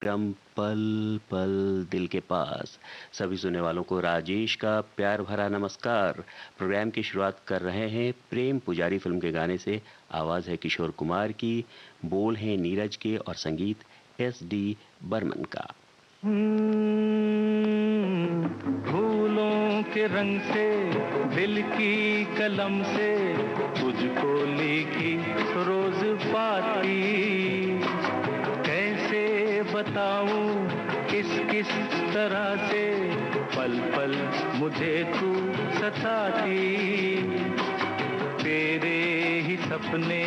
कार्यक्रम पल पल दिल के पास। सभी सुनने वालों को राजेश का प्यार भरा नमस्कार। प्रोग्राम की शुरुआत कर रहे हैं प्रेम पुजारी फिल्म के गाने से। आवाज है किशोर कुमार की, बोल हैं नीरज के और संगीत SD बर्मन का। फूलों के रंग से दिल की कलम से तुझको लिखी रोज पाती, कैसे बताऊं किस किस तरह से पल पल मुझे तू सताती। तेरे ही सपने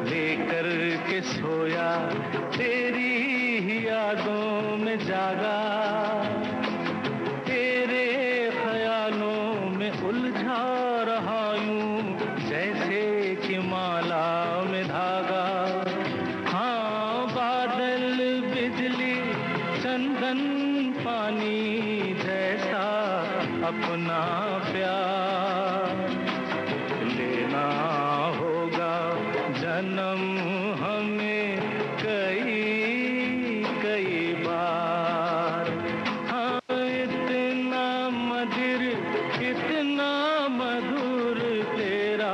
लेकर के सोया, तेरी ही यादों में जागा, तेरे ख्यालों में उलझा रहा यूं जैसे कि माला में धागा। हाँ, बादल बिजली चंदन पानी जैसा अपना प्यार लेना होगा जन्म हमें कई कई बार। हाँ, इतना मधुर इतना मधुर तेरा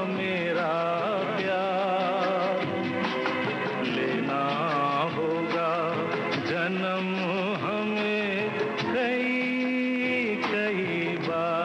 मेरा प्यार लेना होगा जन्म हमें कई कई बार।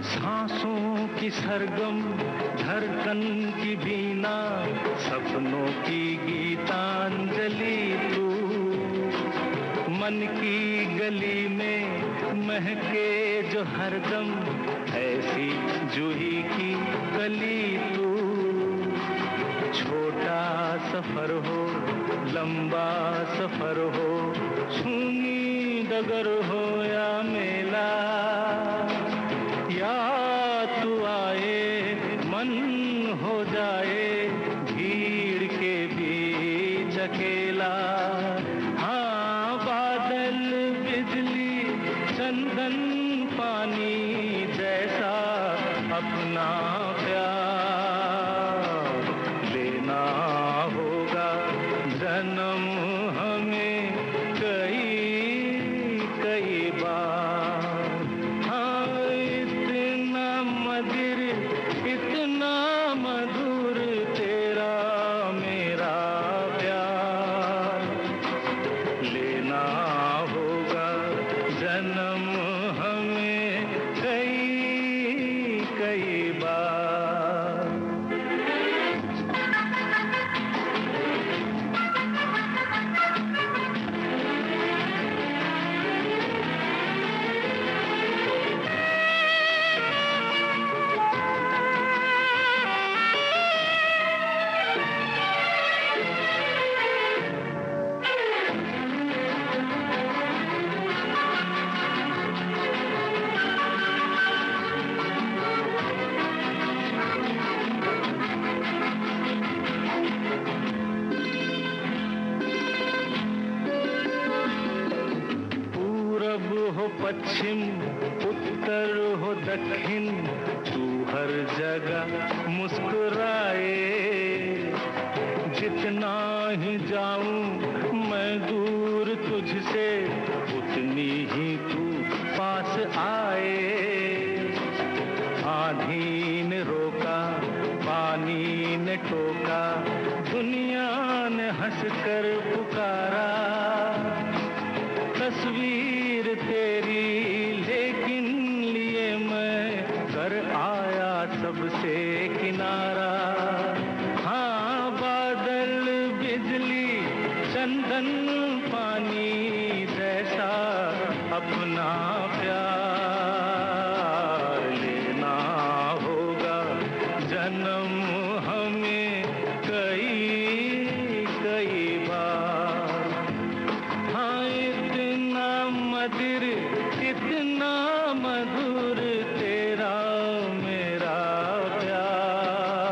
सांसों की सरगम धड़कन की बीना, सपनों की गीतांजलि तू, मन की गली में महके जो हरदम ऐसी जूही की कली तू। छोटा सफर हो लंबा सफर हो, सूनी डगर हो या मेला, या तू आए मन हो जाए भीड़ के बीच अकेला। हाँ, बादल बिजली चंदन पानी जैसा अपना प्यार लेना होगा जन्म हमें कई कई बार। हाँ, इतना मधुर तेरा मेरा प्यार लेना होगा जन्म हमें कई कई बार। पूरब हो पश्चिम उत्तर हो दक्षिण, तू हर जगह मुस्कुराए। जितना ही जाऊं मैं दूर तुझसे, उतनी ही तू पास आए। आंधी ने रोका पानी ने टोका, दुनिया ने हंसकर पुकारा। तस्वीर तेरी लेकिन लिए मैं कर आया सबसे किनारा। हाँ, बादल बिजली चंदन पानी जैसा अपना प्यार लेना होगा जन्म हमें कई कई बार। हाँ, इतना मधुर तेरा मेरा प्यार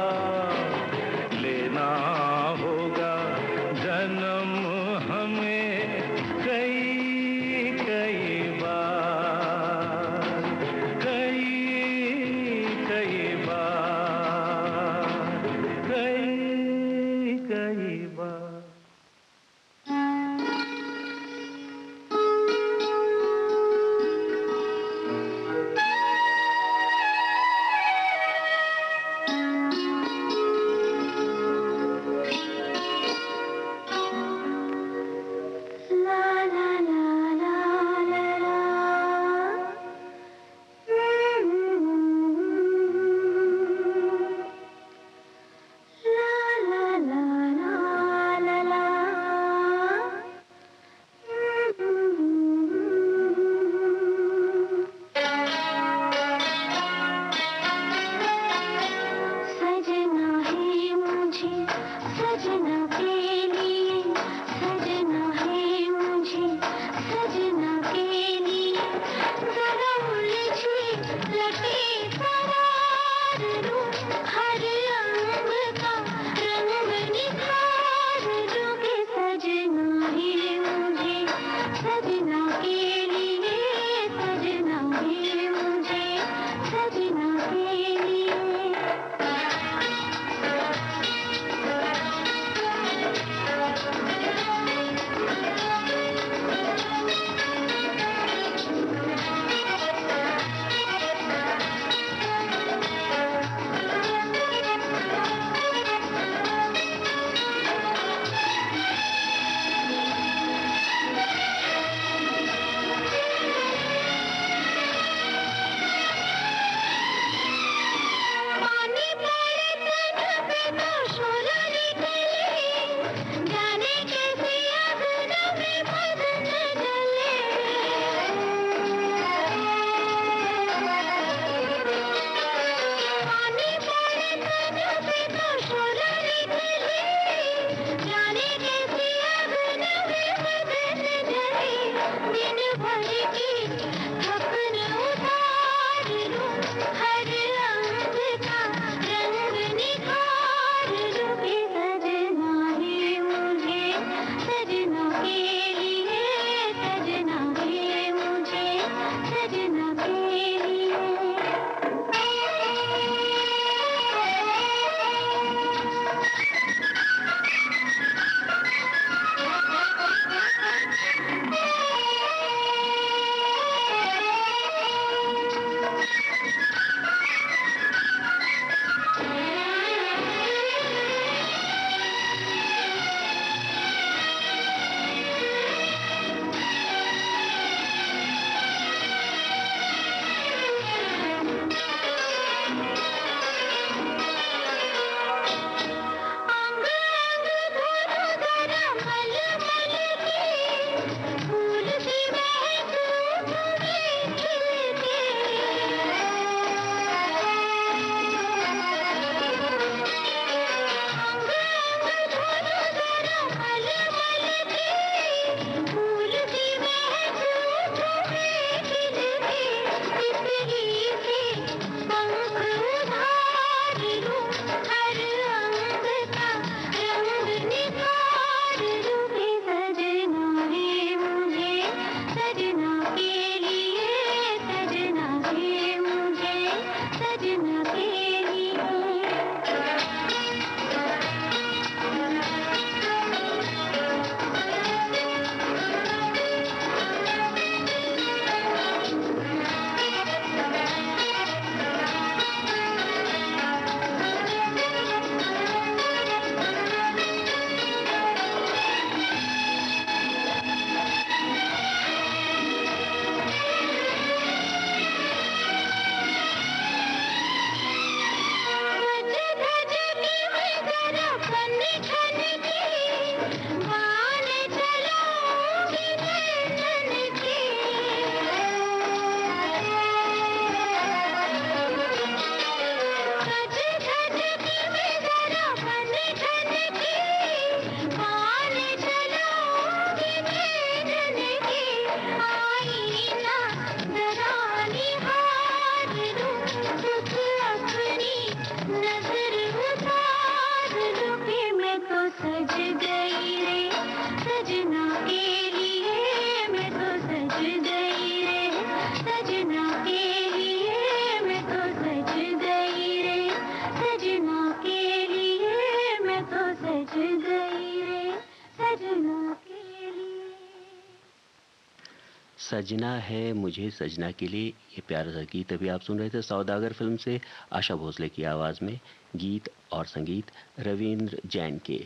सजना है मुझे सजना के लिए, ये प्यारा सा गीत अभी आप सुन रहे थे सौदागर फिल्म से आशा भोसले की आवाज में। गीत और संगीत रविंद्र जैन के।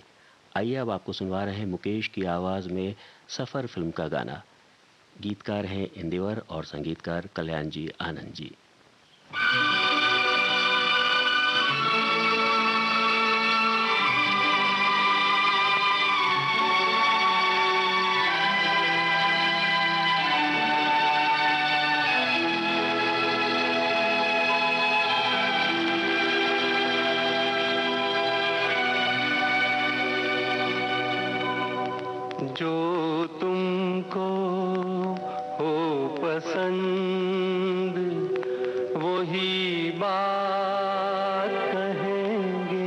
आइए अब आपको सुनवा रहे हैं मुकेश की आवाज में सफर फिल्म का गाना। गीतकार हैं इंदिवर और संगीतकार कल्याण जी आनंद जी। जो तुमको हो पसंद वही बात कहेंगे।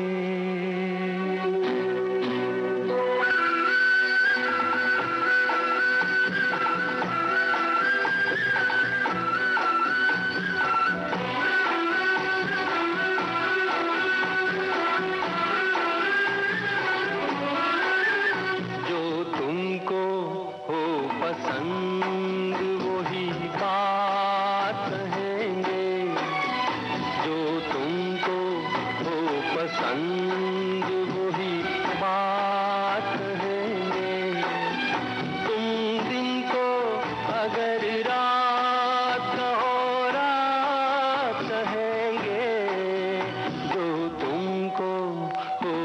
हो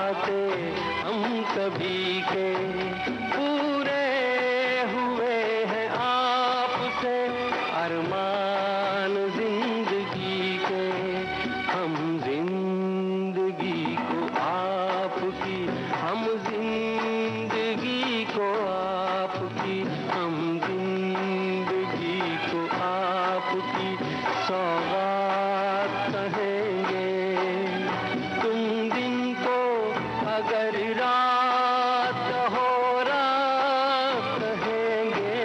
वादे हम कभी के पूरे हुए हैं आपसे, अरमान जिंदगी के, हम जिंदगी को आपकी, हम जिंदगी को आपकी, हम जिंदगी को आपकी सौगात कहेंगे। तुम दिन को अगर रात हो रात कहेंगे,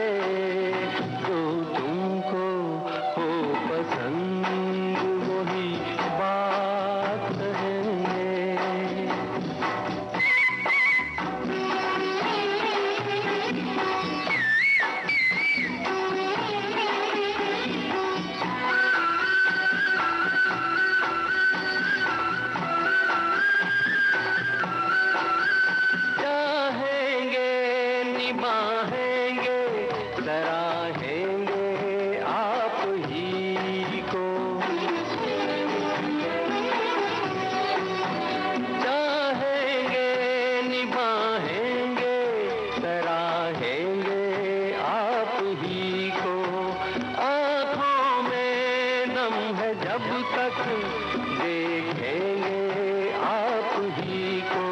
जो तुमको हो पसंद वही बात कहेंगे। चाहेंगे निभाएंगे सराहेंगे आप ही को, चाहेंगे निभाएंगे सराहेंगे आप ही को। आँखों में नम है जब तक देखेंगे आप ही को,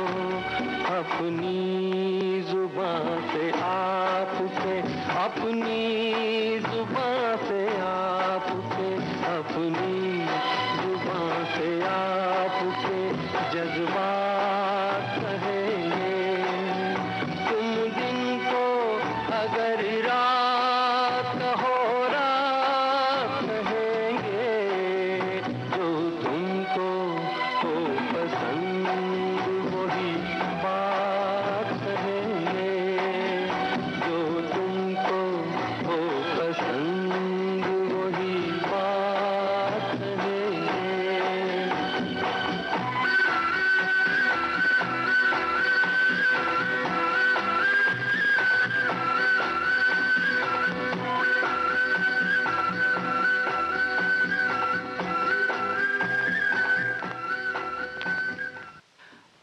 अपनी जुबान से आपसे, अपनी जुबान से आपसे, अपनी जुबान से आपसे जज्बात कहेंगे। तुम दिन को अगर रात हो रात कहेंगे, जो तुमको हो पसंद वही बात कहेंगे, जो तुमको हो पसंद वही बात कहेंगे।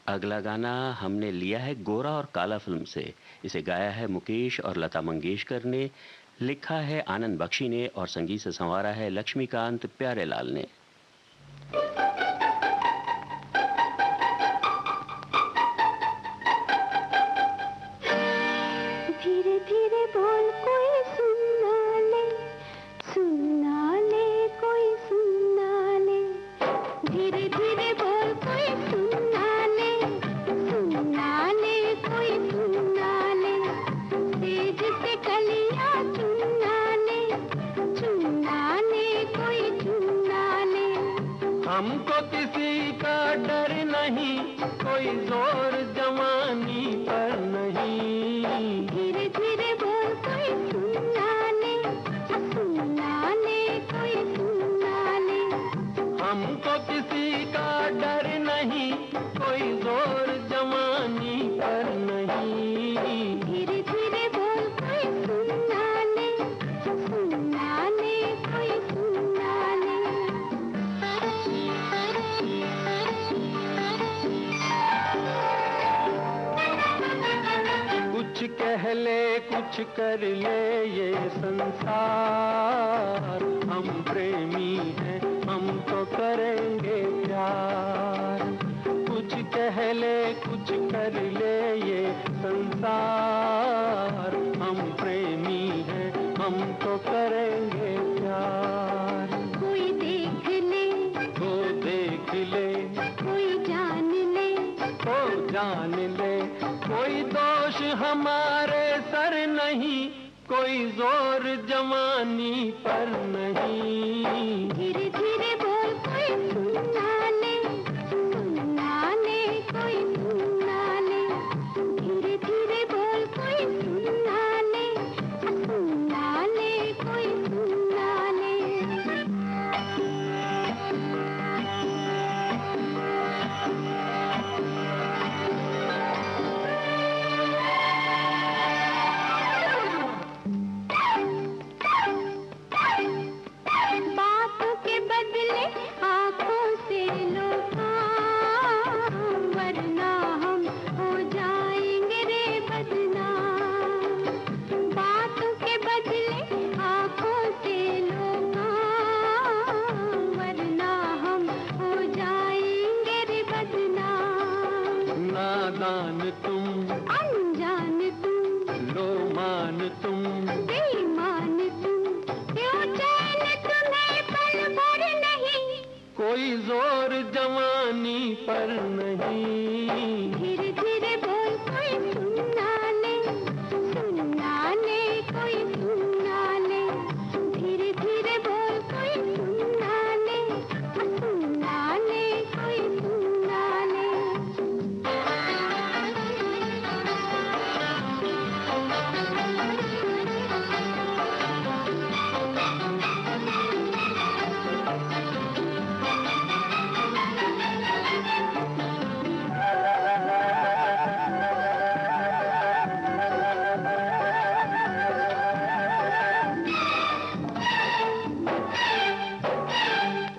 अगला गाना हमने लिया है गोरा और काला फिल्म से। इसे गाया है मुकेश और लता मंगेशकर ने, लिखा है आनंद बख्शी ने और संगीत से संवारा है लक्ष्मीकांत प्यारेलाल ने। धीरे धीरे बोल कोई सुनना ले कोई सुनना ले, धीरे धीरे बोल कोई सुनना ले कोई सुनना ले, तेज से कलियां चुनना ले कोई चुनना ले। हमको किसी का डर नहीं, कोई जोर जवानी पर नहीं। धीरे धीरे बोल कोई सुनना ले कोई सुनना ले। हमको किसी का डर नहीं, कोई जोर जवानी पर नहीं। धीरे धीरे बोल कोई सुनना ले कोई सुनना ले। कुछ कह ले कुछ कर ले ये संसार, हम प्रेमी हैं हम तो करेंगे प्यार। कुछ कह ले कुछ कर ले ये संसार, हम प्रेमी हैं हम तो करेंगे प्यार। कोई देख ले वो देख ले, कोई जान ले, वो जान ले, कोई दोष हमारे सर नहीं, कोई जोर जवानी पर नहीं। धीरे धीरे बोल कोई सुनना ले कोई सुनना ले। धीरे धीरे बोल कोई सुनना ले कोई सुनना ले। बातों के बदले नादान तुम, अनजान तुम, लो मान तुम, बेईमान तुम, क्यों चैन तुम्हें पल भर नहीं, कोई जोर जवानी पर नहीं। धीरे धीरे बोल कोई सुना ले, सुना ले कोई सुना ले, धीरे धीरे बोल कोई सुना ले, सुना ले कोई सुना ले।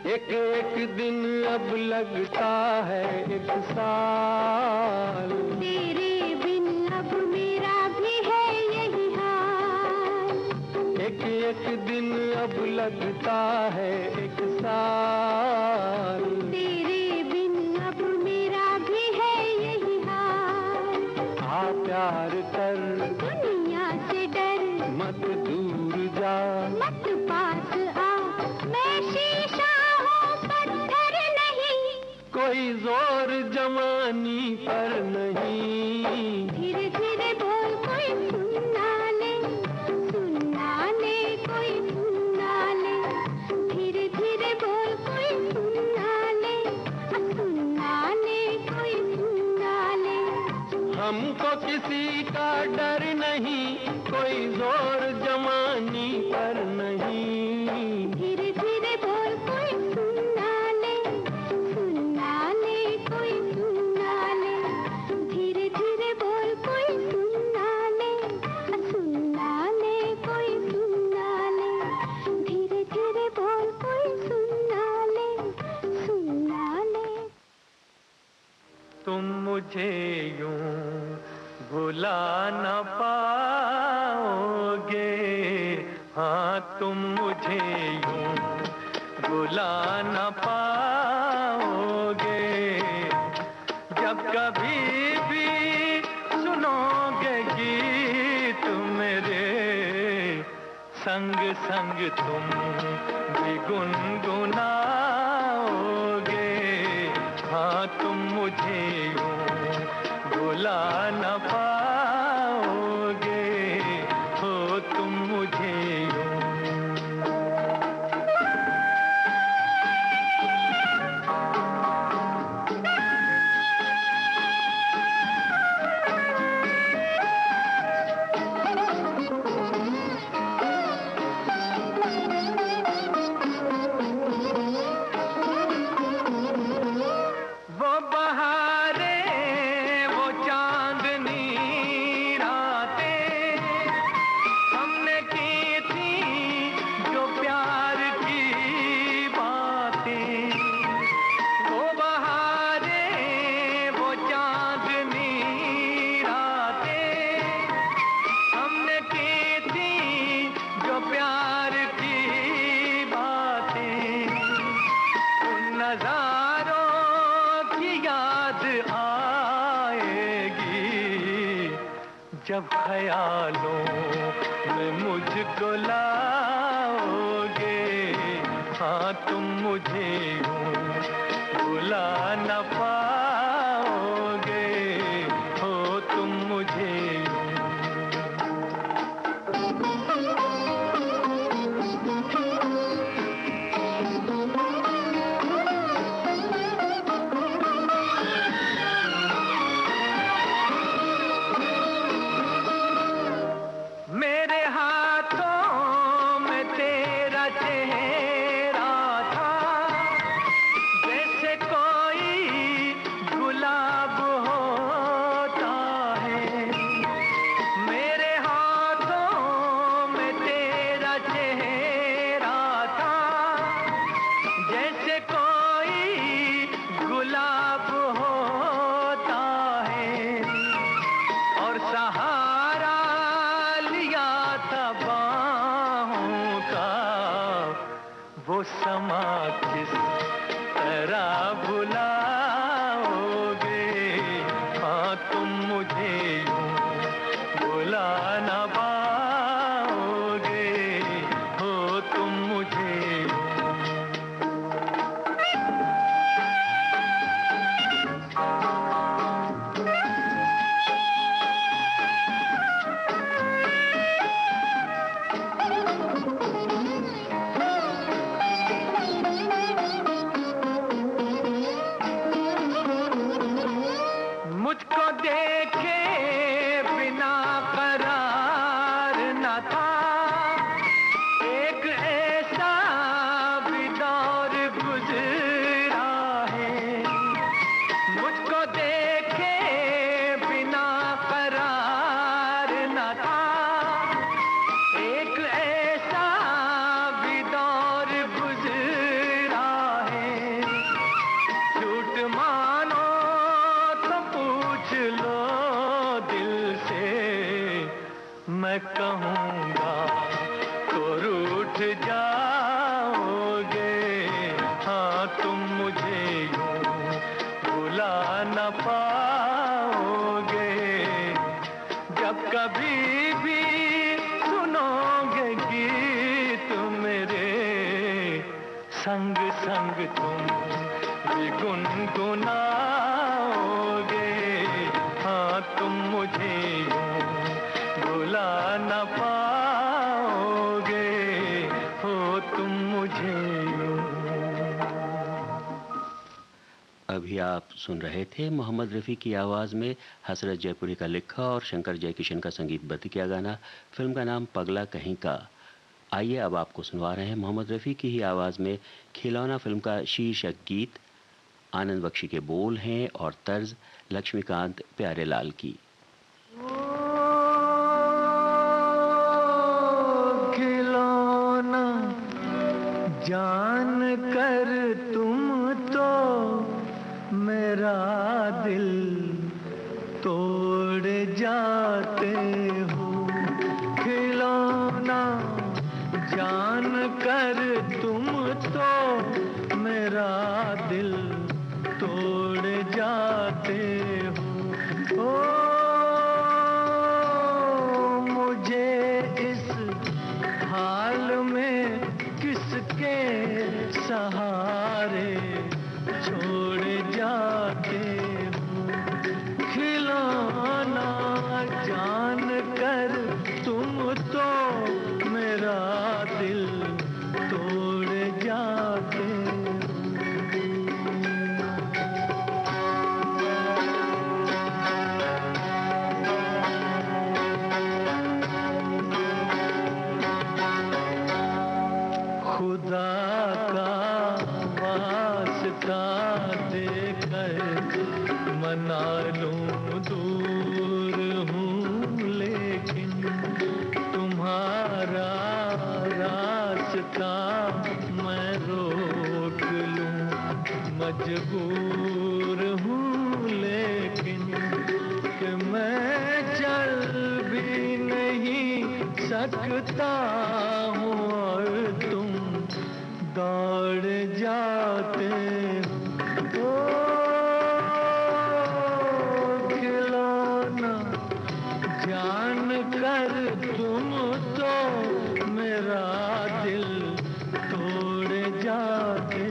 एक एक दिन अब लगता है एक साल, तेरे बिन अब मेरा भी है यही हाल, एक एक दिन अब लगता है एक साल, तेरे बिन अब मेरा भी है यही हाल। आ प्यार कर दुनिया से डर, मत दूर जा, मत पास आ, मैं शीशा हूँ पत्थर नहीं, कोई जोर जवानी पर नहीं। धीरे धीरे बोल कोई सुना ले, सुना ले कोई सुना ले, धीरे धीरे बोल कोई सुना ले, सुना ले कोई सुना ले। हमको किसी का डर नहीं, कोई जोर जवानी पर नहीं। धीरे धीरे बोल कोई सुना ले, सुना ले कोई सुना ले, धीरे धीरे बोल कोई सुना ले, सुना ले कोई सुना ले, धीरे धीरे बोल कोई सुना ले, सुना ले। तुम मुझे यूं भुला न पाओगे, हाँ तुम मुझे यूं भुला न पाओगे, जब कभी भी सुनोगे गीत मेरे, संग संग तुम भी गुनगुनाओगे, हाँ तुम मुझे यूं भुला न पाओगे, हो तुम मुझे यूं। वो बहारें, वो चांदनी रातें, हमने की थी जो प्यार की बातें। वो बहारें, वो चांदनी रातें, हमने की थी जो प्यार की बातें। उन नजारों की याद आएगी, जब ख्यालों में मुझको लाओगे, हाँ तुम मुझे यूं भुला न पाओगे, हो तुम मुझे यूं। मेरे हाथों में तेरा चेहरा था, जैसे कोई पूछ लो दिल से, मैं कहूँगा तो रूठ जाओगे। हाँ तुम मुझे यूं भुला न पाओगे। जब कभी भी सुनोगे गीत मेरे, संग संग तुम भी गुनगुनाओगे। हाँ तुम मुझे यूं भुला न पाओगे, हो तुम मुझे यूं। अभी आप सुन रहे थे मोहम्मद रफ़ी की आवाज़ में हसरत जयपुरी का लिखा और शंकर जयकिशन का संगीतबद्ध किया गाना। फिल्म का नाम पगला कहीं का। आइए अब आपको सुनवा रहे हैं मोहम्मद रफ़ी की ही आवाज़ में खिलौना फिल्म का शीर्षक गीत। आनंद बख्शी के बोल हैं और तर्ज लक्ष्मीकांत प्यारेलाल की। खिलौना जान कर तुम तो मेरा दिल तोड़ जाते हो। खिलौना जान कर तुम तो मेरा दिल तोड़ जाते हो। ओ मुझे इस हाल में किसके सहारे छोड़ जाते हो। खिलौना जान कर तुम तो मेरा दिल तोड़ जाते हो। खुदा का वास्ता देकर मना लूं दूर हूँ, लेकिन तुम्हारा रास्ता मैं रोक लूं मजबूर हूँ। लेकिन कि मैं चल भी नहीं सकता हूँ और तुम दौड़ जाते हो। खिलौना जान कर तुम तो मेरा दिल तोड़ जाते हो।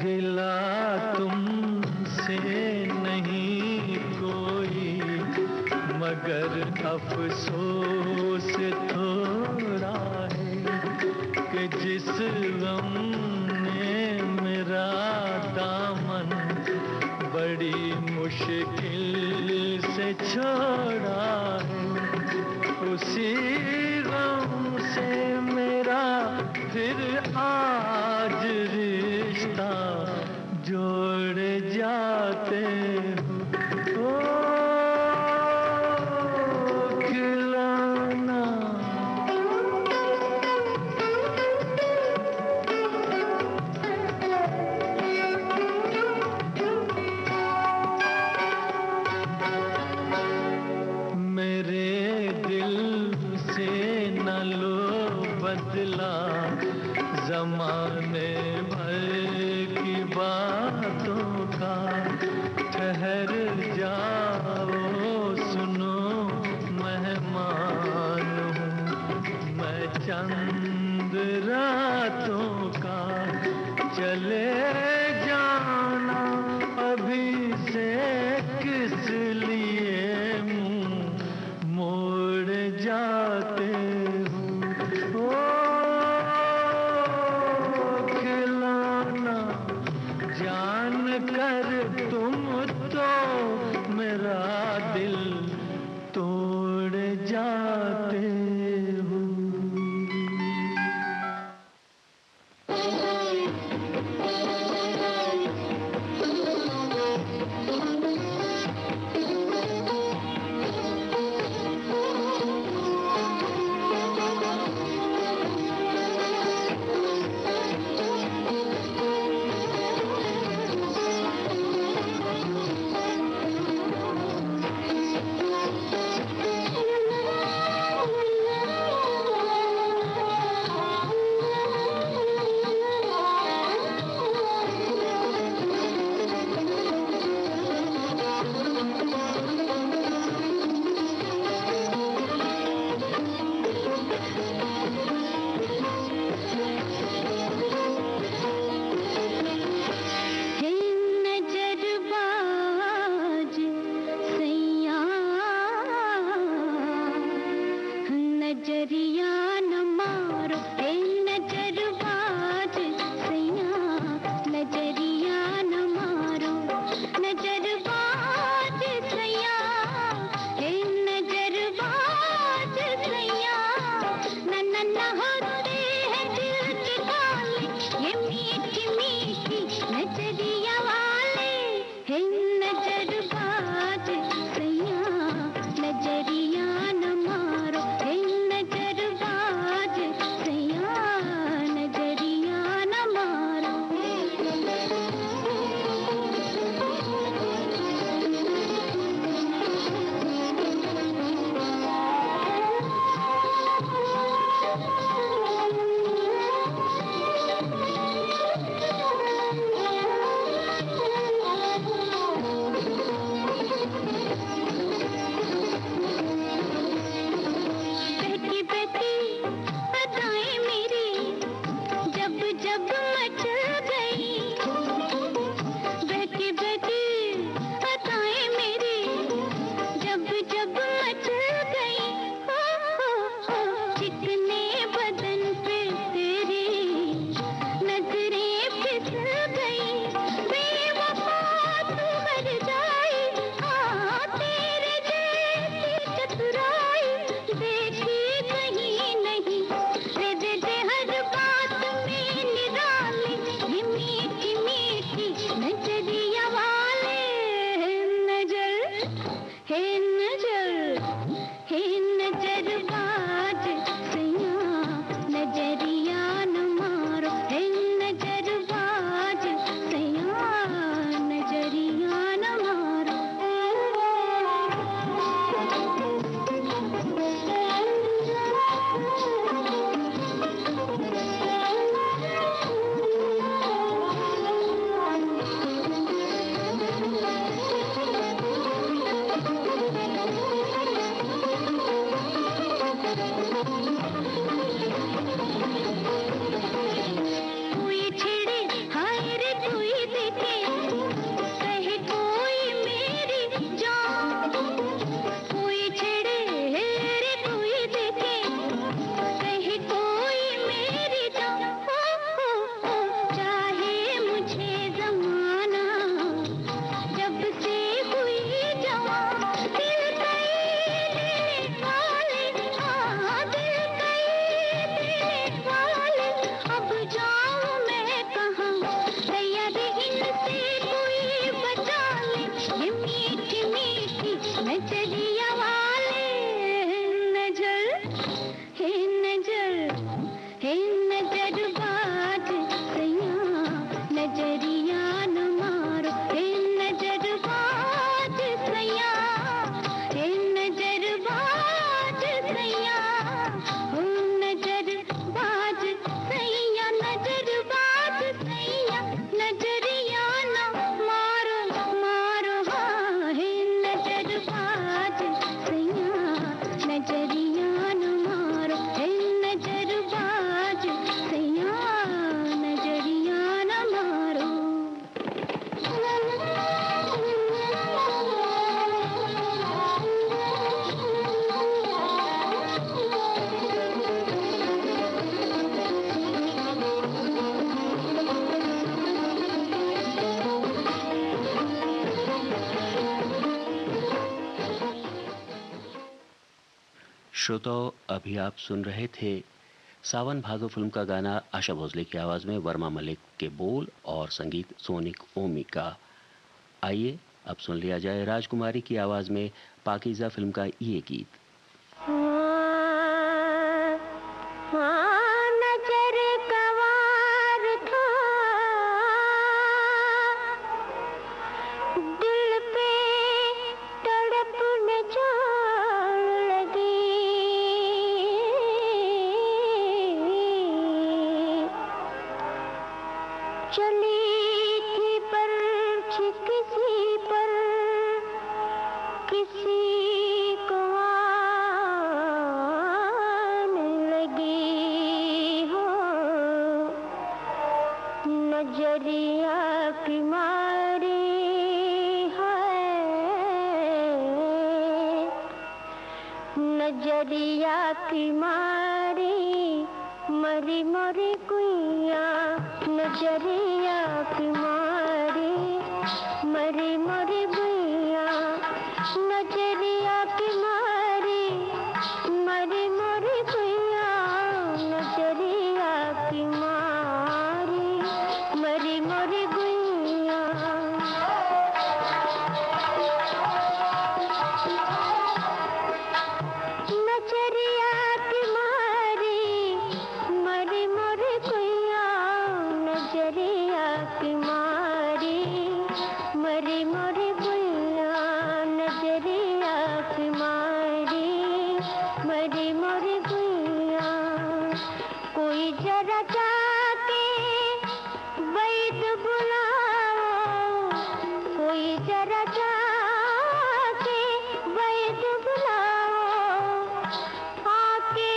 गिला तुमसे नहीं कोई, मगर अफसोस थोड़ा है कि जिस गम ने मेरा दामन बड़ी मुश्किल से छोड़ा है, उसी गम से मेरा फिर आज रिश्ता जोड़ जाते हो। ओ खिलौना मेरे दिल से न लो बदला, जमाने भर की बातों का। ठहर जाओ सुनो मेहमान हूँ मैं चंद रातों का। चले जाना अभी से किस लिए मुँह मोड़ जाते हो। ओ खिलौना जान कर तुम तो मेरा दिल तोड़ जाते हो। नजरिया न मारो हे नजरबाज सैया नजरिया न मारो नजरबाज सैया हे नजरबाज सैया न न न होते हैं दिल के काले ये मीठी मीठी नजरिया वाले हे नजरबाज सैया नजरिया न मारो हे नजरबाज सैया नजरिया न मारो बहकी बहकी अदाएं मेरी जब जब मच गई बहकी बहकी अदाएं मेरी जब जब मच गई चिकने बदन पे तेरी नजरें फिसल गई बेवफा तू मर जाए तेरे जैसी चतुराई देखी कहीं नहीं दे दे हर बात में निराली ये मीठी मीठी नजरिया वाले हे नजरबाज सैया नजरिया न मारो हे नजरबाज सैया नजरिया न मारो कोई छिड़े हाय रे कोई देखे कहे कोई मेरी जान कोई छिड़े रे कोई देखे कहे कोई मेरी जान चाहे मुझे जमाना जब से हुई जवान दिल कई देने वाले दिल कई देने वाले अब जाऊं मैं कहाँ तैयार इनसे कोई बचा ले ये मीठी मीठी नजरिया वाले हे नजरबाज सैया नजरिया न मारो हे नजरबाज सैया हे नजरबाज सैया हो नजरबाज सैया नजरबाज सैया नजरिया न मारो मारो हाँ हे नजरबाज सैया नजरिया न मारो हे नजरबाज सैया नजरिया न मारो श्रोताओं, अभी आप सुन रहे थे सावन भादो फिल्म का गाना आशा भोसले की आवाज में, वर्मा मलिक के बोल और संगीत सोनिक ओमी का। आइए अब सुन लिया जाए राजकुमारी की आवाज में पाकीज़ा फिल्म का ये गीत। नजर कवार था दिल पे तड़पने जान लगी चली थी परछ किसी पर किसी को आने लगी हो नजरिया की मारी है नजरिया की मारी मरी मरी गुइया नजरिया की मारी मरी मरी गुइया नजरिया की मारी मरी मरी गुइया नजरिया की मारी मरी मरी गुइया नजरिया की मारी मरी मरी गुइया नजरिया की मारी मरी मरी गुइया नजरिया की मारी मरी मरी गुइया कोई जरा जाके वैद बुलाओ कोई जरा जाके वैद बुलाओ आके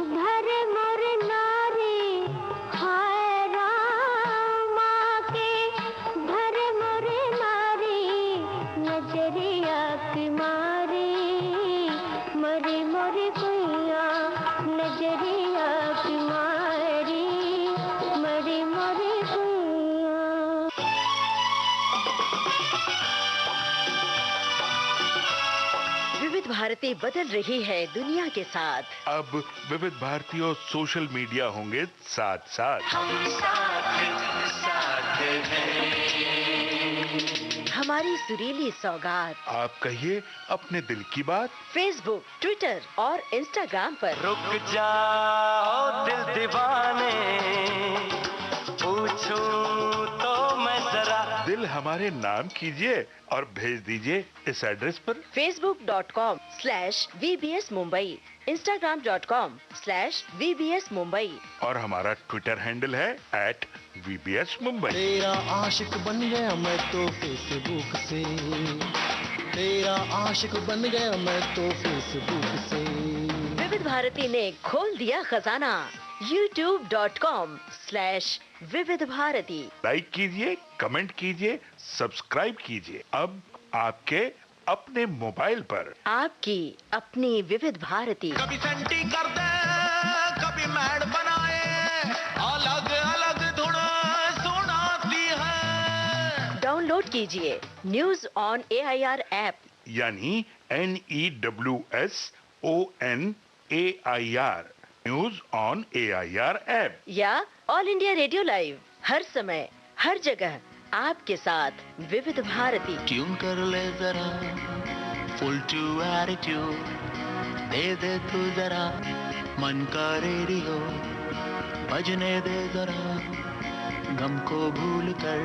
घर मोर नारी हाय राम आके घर मोर नारी नजरिया की मारी मरी मरी गुइया नजरिया की मारी मरी मरी गुइया विविध भारती बदल रही है दुनिया के साथ। अब विविध भारती और सोशल मीडिया होंगे साथ साथ। हमारी सुरीली सौगात आप कहिए अपने दिल की बात। फेसबुक, ट्विटर और इंस्टाग्राम पर। रुक जाओ दिल दीवाने पूछूं तो मैं जरा दिल हमारे नाम कीजिए और भेज दीजिए इस एड्रेस पर। facebook.com/VBS Mumbai, Instagram.com/VBS Mumbai और हमारा ट्विटर हैंडल है @VBS Mumbai। तेरा आशिक बन गया मैं तो फेसबुक से तेरा आशिक बन गया मैं तो फेसबुक से विविध भारती ने खोल दिया खजाना youtube.com/विविध भारती। लाइक कीजिए, कमेंट कीजिए, सब्सक्राइब कीजिए। अब आपके अपने मोबाइल पर। आपकी अपनी विविध भारती। कभी सेंटी कर दे कभी मैड बनाए अलग अलग धुन सुनाती है। डाउनलोड कीजिए न्यूज ऑन AIR ऐप यानी NEWSONAIR news on AIR app. या ऑल इंडिया रेडियो लाइव हर समय हर जगह आपके साथ विविध भारती। ट्यून कर ले जरा फुल टू एटीट्यूड दे दे तू जरा मन का रेडियो बजने दे जरा गम को भूल कर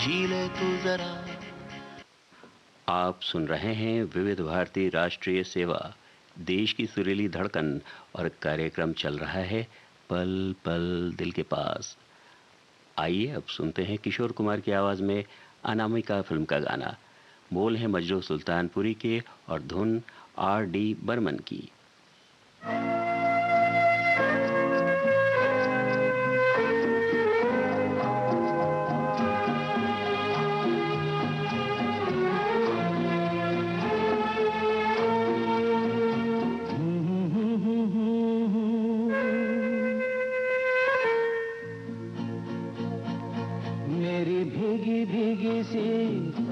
जी ले तू जरा। आप सुन रहे हैं विविध भारती राष्ट्रीय सेवा, देश की सुरीली धड़कन, और कार्यक्रम चल रहा है पल पल दिल के पास। आइए अब सुनते हैं किशोर कुमार की आवाज में अनामिका फिल्म का गाना। बोल हैं मजरू सुल्तानपुरी के और धुन RD बर्मन की।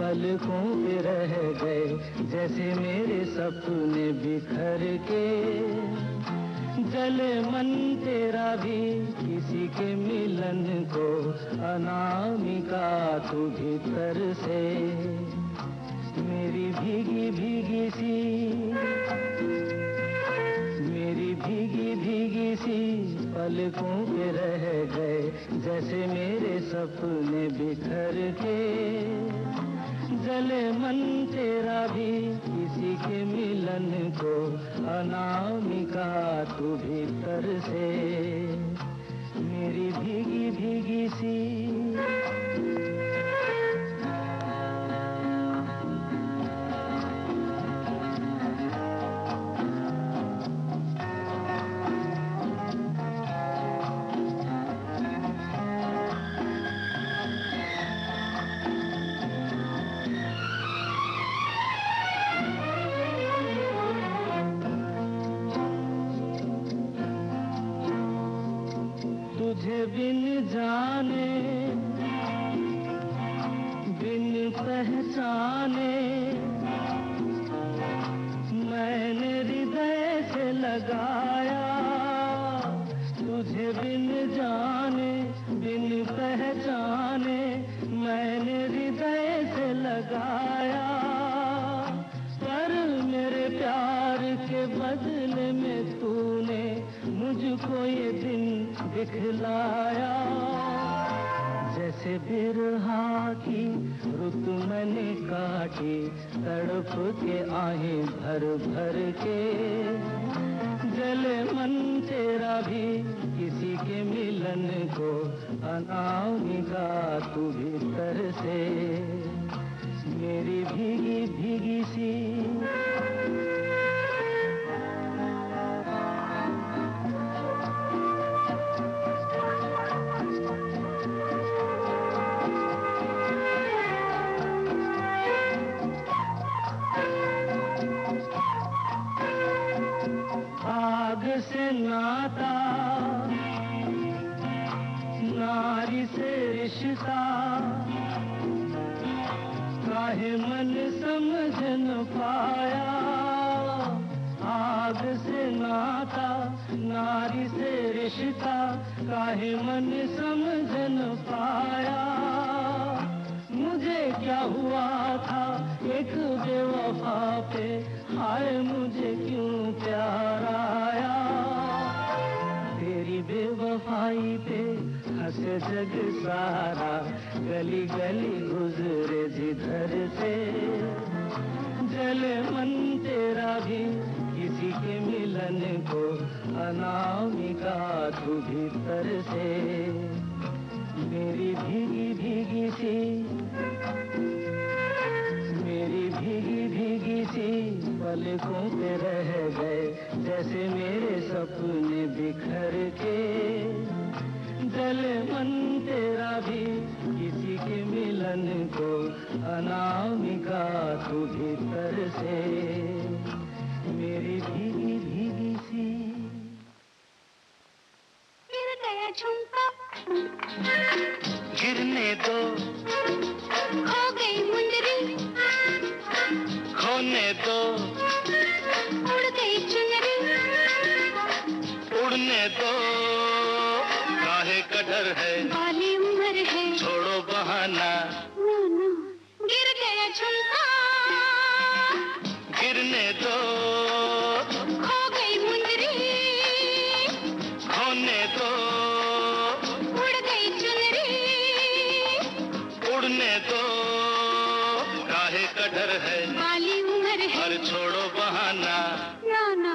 पलकों पे रह गए जैसे मेरे सपने बिखर के जले मन तेरा भी किसी के मिलन को अनामिका तू भीतर से मेरी भीगी भीगी सी पलकों पे रह गए जैसे मेरे सपने बिखर के जले मन तेरा भी किसी के मिलन को अनामिका तू भीतर से मेरी भीगी भीगी सी। तुझे बिन जाने बिन पहचाने मैंने हृदय से लगाया, तुझे बिन जाने बिन पहचाने मैंने हृदय से लगाया, पर मेरे प्यार के बदले में तूने मुझको ये दिन दिखलाया। जैसे बिरहा की रुत मैंने काटी, तड़प के आहें भर भर के, जले मन तेरा भी किसी के मिलन को, अनामिका तू भीतर से मेरी भीगी भीगी सी। आग से नाता नारी से रिश्ता, काहे मन समझ न पाया। आग से नाता नारी से रिश्ता, काहे मन समझ न पाया। मुझे क्या हुआ था एक बेवफा पे, हाय मुझे क्यों प्यार आया। तेरी बेवफाई पे हंसे जग सारा, गली गली गुजरे जिधर से, जले मन तेरा भी किसी के मिलन को, अनामिका तू भीतर से मेरी भीगी भीगी सी, मेरी भीगी भीगी सी पलकों पे रह गए, जैसे मेरे सपने बिखर के, जले मन तेरा भी किसी के मिलन को, अनामिका तू भीतर से मेरी भीगी भीगी सी। गिर गया झुमका, गिरने दो, खो गई मुंदरी, खोने दो, उड़ गई चुनरी, उड़ने दो, काहे का डर है, बाली उम्र है, छोड़ो बहाना। ना ना, गिर गया झुमका, गिरने दो, खो गई मुंदरी, खोने दो, उड़ गई चुनरी, उड़ने दो, काहे का डर है, बाली उम्र है, और छोड़ो बहाना। ना ना,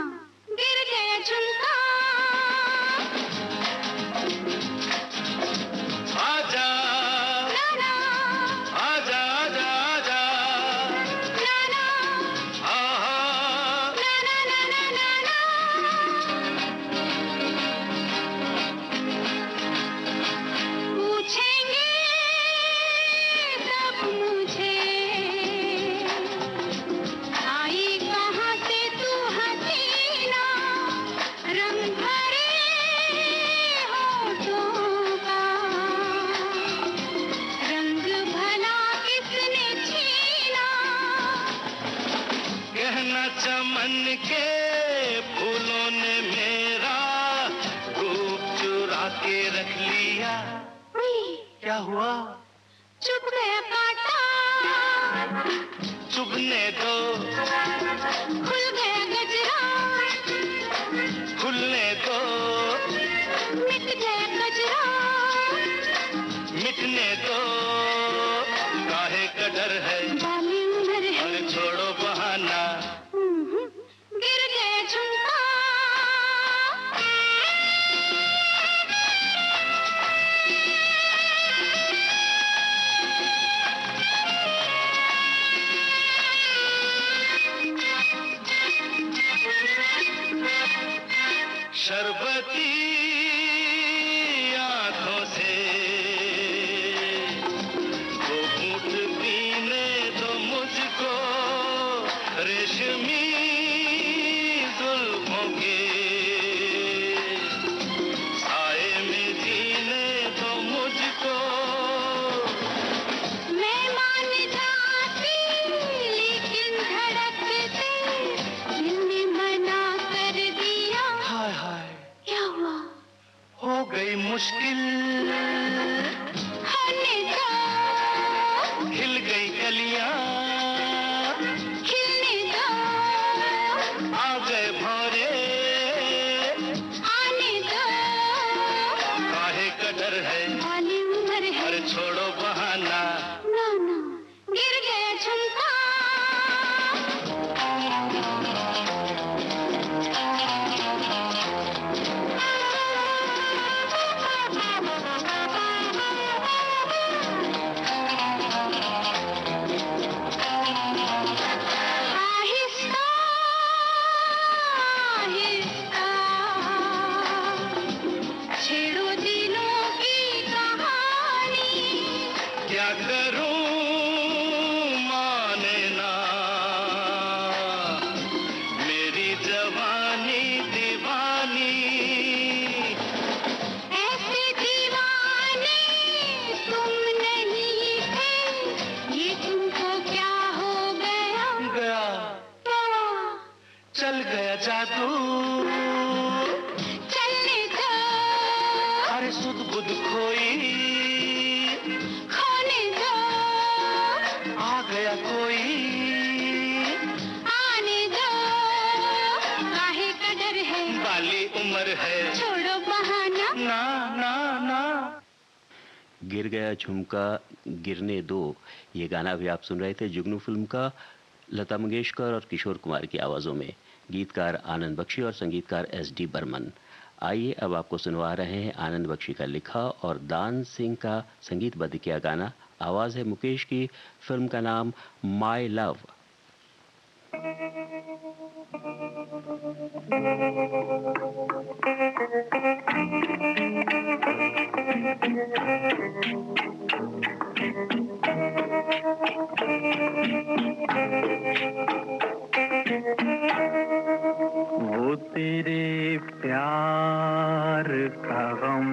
गिर गया झुमका। आजा ना ना, आजा आजा आजा, ना ना, आहा, ना ना ना ना ना ना। पूछेंगे सब मुझे, आई कहाँ से तू हसीना, रंग भरे होठों का, रंग भला किसने छीना। कहना चमन के फूलों ने मेरा रूप चुरा के रख लिया। उई, क्या हुआ? चुप गया कांटा, चुभने दो, खुल गया गजरा, खुलने दो, मिट गया गजरा, मिटने दो, काहे का डर है, बाली उम्र है, और छोड़ो बहाना। गिर गया झुमका। शरबती आंखों से वो घूंट पीने दो मुझको, रेशमी जुल्फों के साए में जीने मुश्किल होने दो, खिल गई कलियां, खिलने दो, आ गए भौरे, आने दो, काहे का डर है, वाली उम्र है, अरे छोड़ो बहाना, ना ना गिर गया झुमका, आहिस्ता आहिस्ता छेड़ो दिलों की कहानी, क्या करूं माने ना, मेरी जवानी दीवानी, ऐसे दीवाने तुम नहीं थे, ये तुमको क्या हो गया, गया क्या चल गया जादू, चलने दो, अरे सुध बुध खोई, खोने दो, आ गया कोई, आने दो, काहे का डर है, बाली उम्र है, छोड़ो बहाना, ना ना ना। गिर गया झुमका गिरने दो, ये गाना भी आप सुन रहे थे जुगनू फिल्म का, लता मंगेशकर और किशोर कुमार की आवाज़ों में, गीतकार आनंद बख्शी और संगीतकार एस.डी. बर्मन। आइए अब आपको सुनवा रहे हैं आनंद बख्शी का लिखा और दान सिंह का संगीतबद्ध किया गाना, आवाज़ है मुकेश की, फिल्म का नाम माय लव। वो तेरे प्यार का गम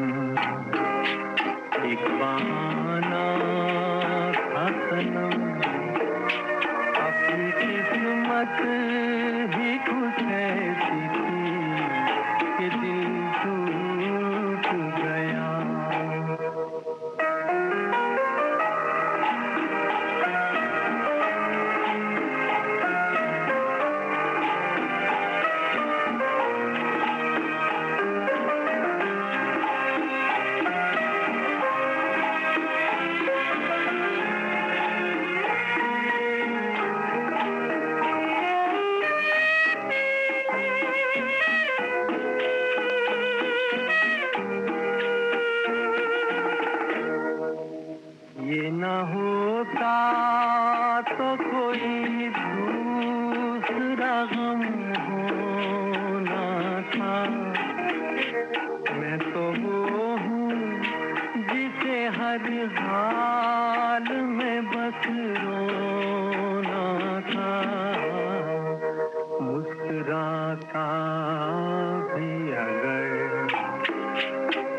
एक बहाना था सनम, अपनी किस्मत ही कुछ ऐसी थी कि दिल टूट गया। ये न होता तो कोई दूसरा गम होना था, मैं तो वो हूँ जिसे हर हाल में बस रोना था, मुस्कुराता भी अगर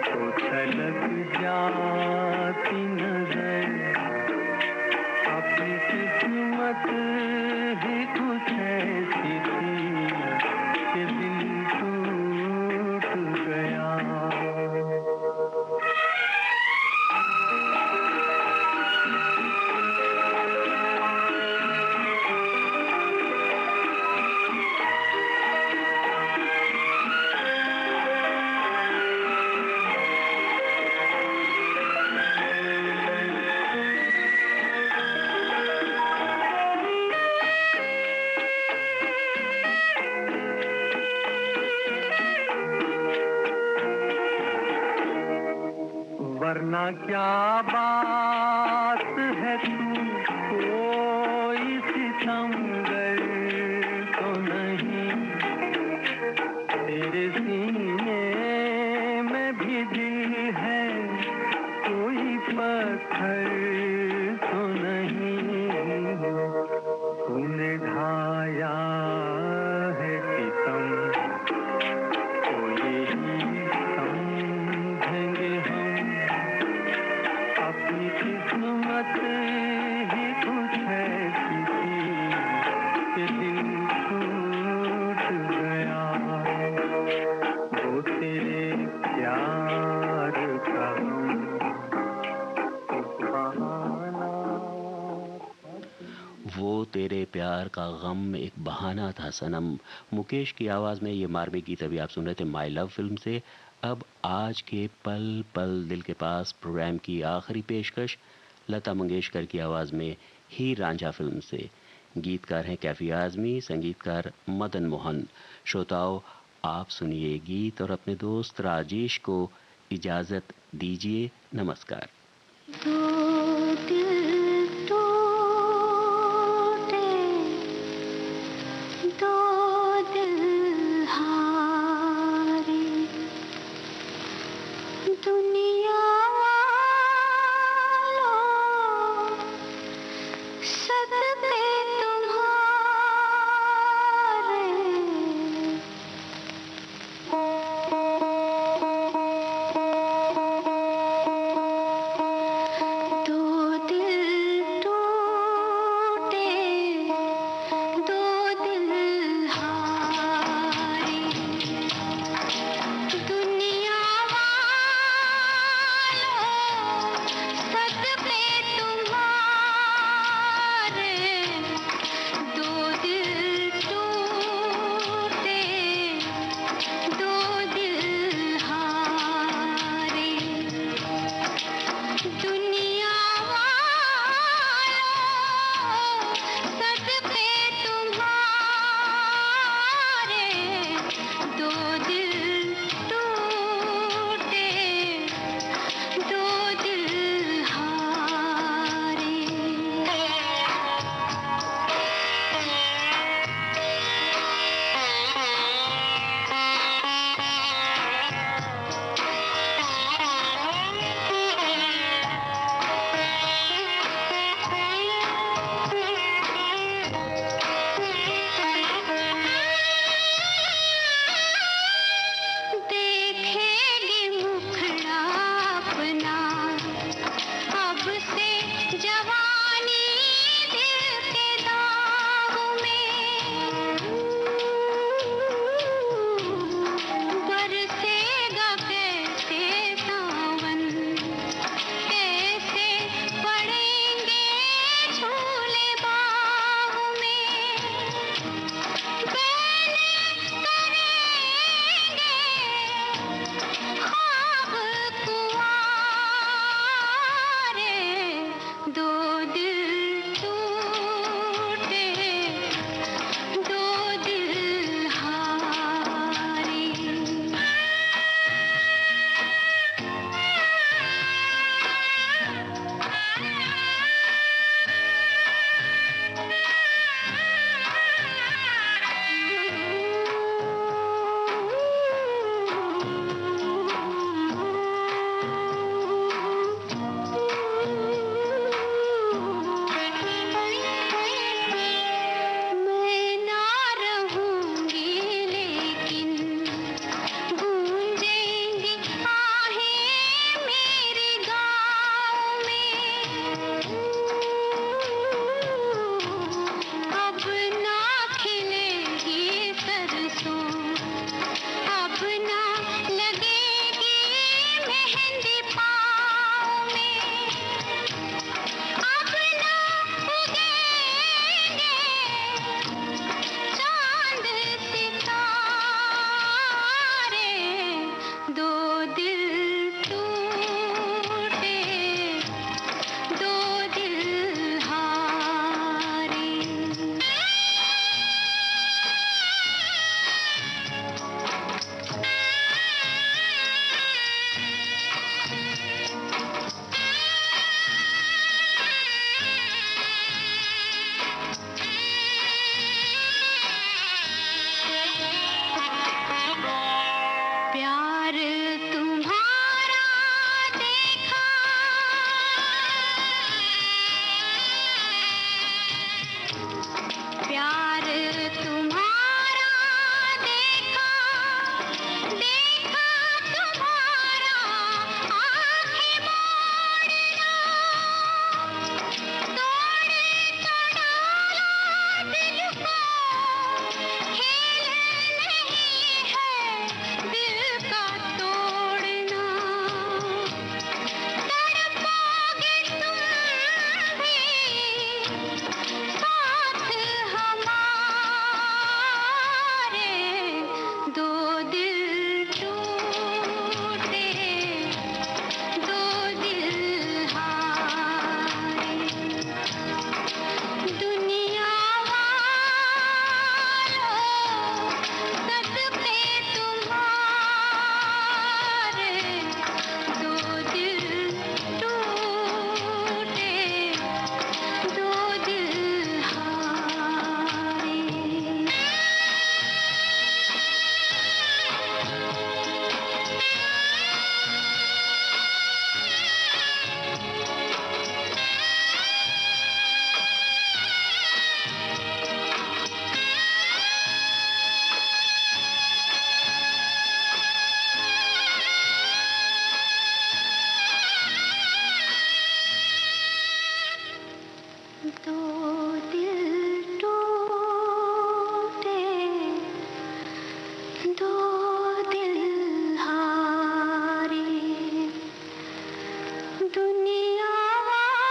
तो छलक जाती नजर, अपनी किस्मत ही कुछ ऐसी थी कि दिल टूट गया। वरना क्या बात है तू कोई सितमगर तो नहीं, तेरे सीने में भी दिल है कोई पत्थर तो नहीं, तूने ढाया है सितम तो यही समझेंगे हम, अपनी किस्मत ही कुछ ऐसी थी कि दिल टूट गया। वो तेरे प्यार का गम एक बहाना था सनम, मुकेश की आवाज़ में ये मार्मिक गीत अभी आप सुन रहे थे माय लव फिल्म से। अब आज के पल पल दिल के पास प्रोग्राम की आखिरी पेशकश लता मंगेशकर की आवाज़ में हीर रांझा फिल्म से। गीतकार हैं कैफी आज़मी, संगीतकार मदन मोहन। श्रोताओं, आप सुनिए गीत और अपने दोस्त राजेश को इजाज़त दीजिए। नमस्कार। दो दिल टूटे, दो दिल हारे, दुनिया वालों सदमे तुम्हारे, दो दिल टूटे, दो दिल हारे, दुनिया वालों सदमे तुम्हारे, दो दिल टूटे, दो दो दिल हारे दुनिया वालों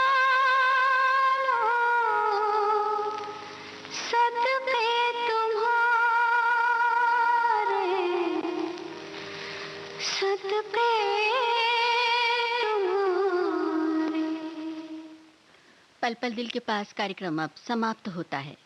सदके तुम्हारे सदके तुम्हारे। पल पल दिल के पास कार्यक्रम अब समाप्त होता है।